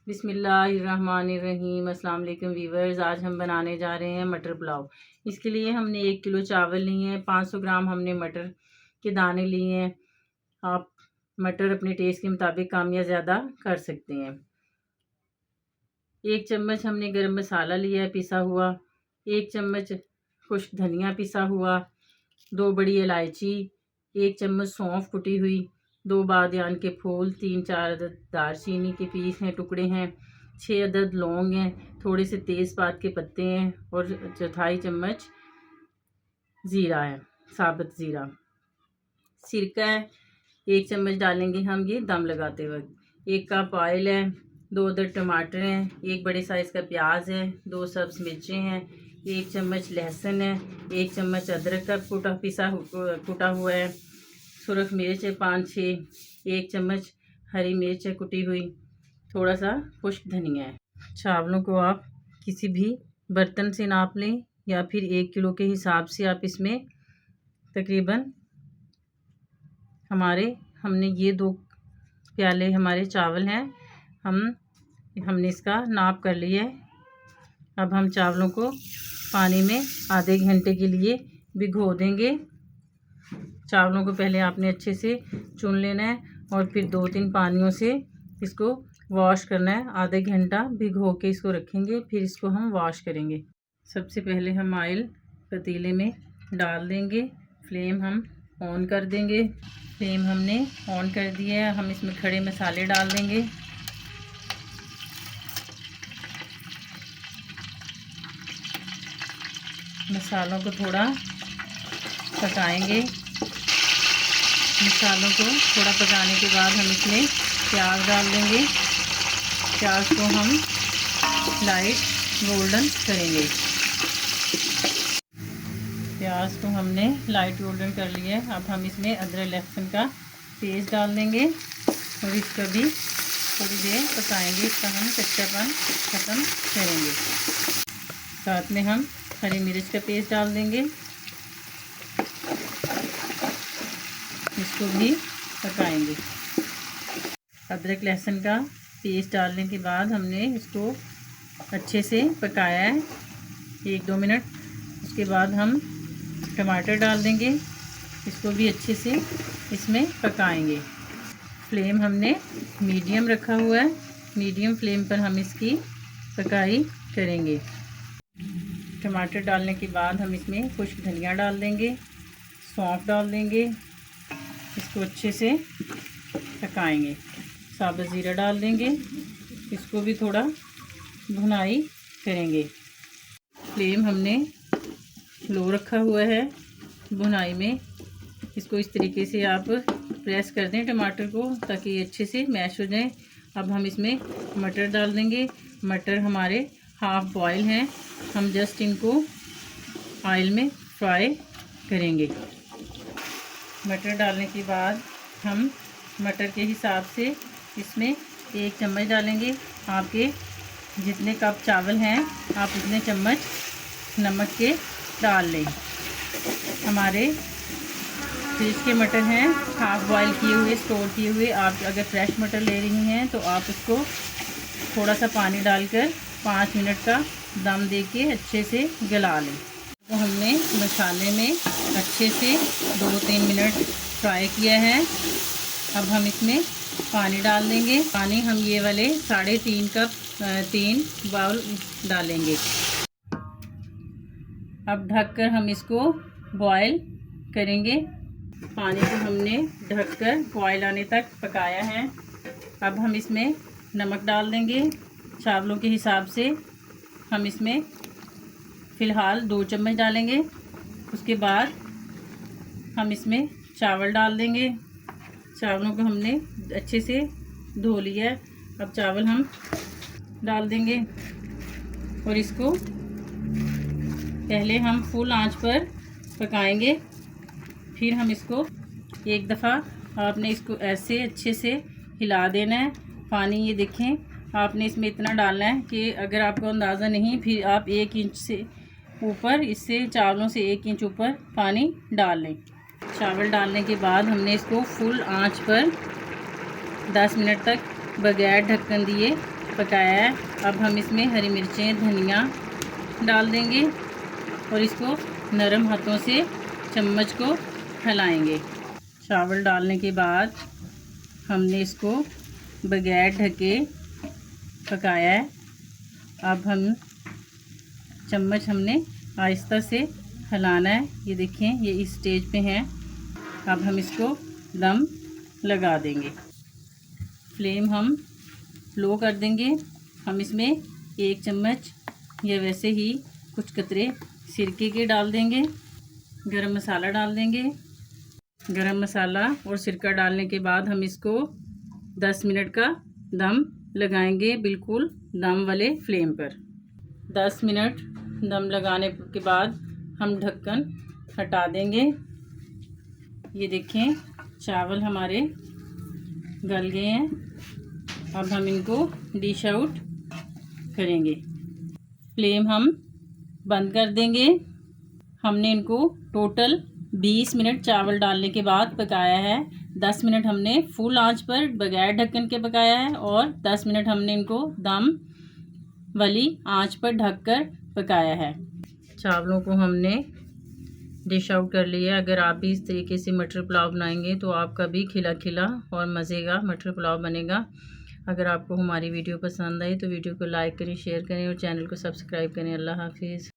बिस्मिल्लाहिर्रहमानिर्रहीम। अस्सलाम वालेकुम वीवर्स। आज हम बनाने जा रहे हैं मटर पुलाव। इसके लिए हमने 1 किलो चावल लिए हैं, 500 ग्राम हमने मटर के दाने लिए हैं। आप मटर अपने टेस्ट के मुताबिक कम या ज़्यादा कर सकते हैं। 1 चम्मच हमने गरम मसाला लिया है पिसा हुआ, 1 चम्मच खुश्क धनिया पिसा हुआ, 2 बड़ी इलायची, 1 चम्मच सौंफ कुटी हुई, 2 बादियान के फूल, 3-4 अदद दालचीनी के पीस हैं, टुकड़े हैं, 6 अदद लौंग हैं, थोड़े से तेज़पात के पत्ते हैं और 1/4 चम्मच ज़ीरा है, साबुत ज़ीरा। सिरका है 1 चम्मच डालेंगे हम ये दम लगाते वक्त। 1 कप ऑयल है, 2 अदद टमाटर हैं, 1 बड़े साइज़ का प्याज है, 2 सब्ज़ मिर्चें हैं, 1 चम्मच लहसुन है, 1 चम्मच अदरक का कुटा हुआ है, सुरख मिर्च है 5-6, 1 चम्मच हरी मिर्च है कुटी हुई, थोड़ा सा खुश्क धनिया है। चावलों को आप किसी भी बर्तन से नाप लें या फिर 1 किलो के हिसाब से आप इसमें तकरीबन हमने ये 2 प्याले हमारे चावल हैं, हमने इसका नाप कर लिया है। अब हम चावलों को पानी में आधे घंटे के लिए भिगो देंगे। चावलों को पहले आपने अच्छे से चुन लेना है और फिर 2-3 पानियों से इसको वॉश करना है। आधे घंटा भिगो के इसको रखेंगे, फिर इसको हम वॉश करेंगे। सबसे पहले हम ऑयल पतीले में डाल देंगे, फ्लेम हम ऑन कर देंगे। फ्लेम हमने ऑन कर दिया है। हम इसमें खड़े मसाले डाल देंगे। मसालों को थोड़ा पकाएंगे। मसालों को थोड़ा पकाने के बाद हम इसमें प्याज डाल देंगे। प्याज को हम लाइट गोल्डन करेंगे। प्याज को हमने लाइट गोल्डन कर लिया है। अब हम इसमें अदरक लहसुन का पेस्ट डाल देंगे और इसका भी थोड़ी देर पकाएंगे। इसका हम कच्चापन ख़त्म करेंगे। साथ में हम हरी मिर्च का पेस्ट डाल देंगे, इसको भी पकाएंगे। अदरक लहसुन का पेस्ट डालने के बाद हमने इसको अच्छे से पकाया है 1-2 मिनट। उसके बाद हम टमाटर डाल देंगे, इसको भी अच्छे से इसमें पकाएंगे। फ्लेम हमने मीडियम रखा हुआ है। मीडियम फ्लेम पर हम इसकी पकाई करेंगे। टमाटर डालने के बाद हम इसमें खुश्क धनिया डाल देंगे, सौंफ डाल देंगे, इसको अच्छे से पकाएंगे। साबुत ज़ीरा डाल देंगे, इसको भी थोड़ा भुनाई करेंगे। फ्लेम हमने लो रखा हुआ है। भुनाई में इसको इस तरीके से आप प्रेस कर दें टमाटर को, ताकि ये अच्छे से मैश हो जाए। अब हम इसमें मटर डाल देंगे। मटर हमारे हाफ़ बॉयल हैं, हम जस्ट इनको ऑयल में फ्राई करेंगे। मटर डालने के बाद हम मटर के हिसाब से इसमें 1 चम्मच डालेंगे। आपके जितने कप चावल हैं आप उतने चम्मच नमक के डाल लें। हमारे फ्रिज के मटर हैं, हाफ़ बॉयल किए हुए, स्टोर किए हुए। आप अगर फ्रेश मटर ले रही हैं तो आप उसको थोड़ा सा पानी डालकर 5 मिनट का दम दे के अच्छे से गला लें। तो हमने मसाले में अच्छे से 2-3 मिनट फ्राई किया है। अब हम इसमें पानी डाल देंगे। पानी हम ये वाले 3.5 कप 3 बाउल डालेंगे। अब ढककर हम इसको बॉयल करेंगे। पानी को हमने ढककर बॉयल आने तक पकाया है। अब हम इसमें नमक डाल देंगे चावलों के हिसाब से। हम इसमें फ़िलहाल 2 चम्मच डालेंगे। उसके बाद हम इसमें चावल डाल देंगे। चावलों को हमने अच्छे से धो लिया है। अब चावल हम डाल देंगे और इसको पहले हम फुल आंच पर पकाएंगे। फिर हम इसको एक दफ़ा आपने इसको ऐसे अच्छे से हिला देना है। पानी ये देखें, आपने इसमें इतना डालना है कि अगर आपको अंदाज़ा नहीं, फिर आप 1 इंच से ऊपर, इससे चावलों से 1 इंच ऊपर पानी डाल लें। चावल डालने के बाद हमने इसको फुल आंच पर 10 मिनट तक बगैर ढक्कन दिए पकाया है। अब हम इसमें हरी मिर्चें, धनिया डाल देंगे और इसको नरम हाथों से चम्मच को हिलाएंगे। चावल डालने के बाद हमने इसको बगैर ढके पकाया है। अब हम चम्मच हमने आहिस्ता से हिलाना है। ये देखें, ये इस स्टेज पे हैं। अब हम इसको दम लगा देंगे। फ्लेम हम लो कर देंगे। हम इसमें 1 चम्मच या वैसे ही कुछ कतरे सिरके के डाल देंगे। गरम मसाला डाल देंगे। गरम मसाला और सिरका डालने के बाद हम इसको 10 मिनट का दम लगाएंगे, बिल्कुल दम वाले फ्लेम पर। 10 मिनट दम लगाने के बाद हम ढक्कन हटा देंगे। ये देखें, चावल हमारे गल गए हैं। अब हम इनको डिश आउट करेंगे। फ्लेम हम बंद कर देंगे। हमने इनको टोटल 20 मिनट चावल डालने के बाद पकाया है। 10 मिनट हमने फुल आंच पर बगैर ढक्कन के पकाया है और 10 मिनट हमने इनको दम वाली आंच पर ढककर पकाया है। चावलों को हमने डिश आउट कर लिया। अगर आप भी इस तरीके से मटर पुलाव बनाएंगे तो आपका भी खिला खिला और मज़े का मटर पुलाव बनेगा। अगर आपको हमारी वीडियो पसंद आई तो वीडियो को लाइक करें, शेयर करें और चैनल को सब्सक्राइब करें। अल्लाह हाफिज़।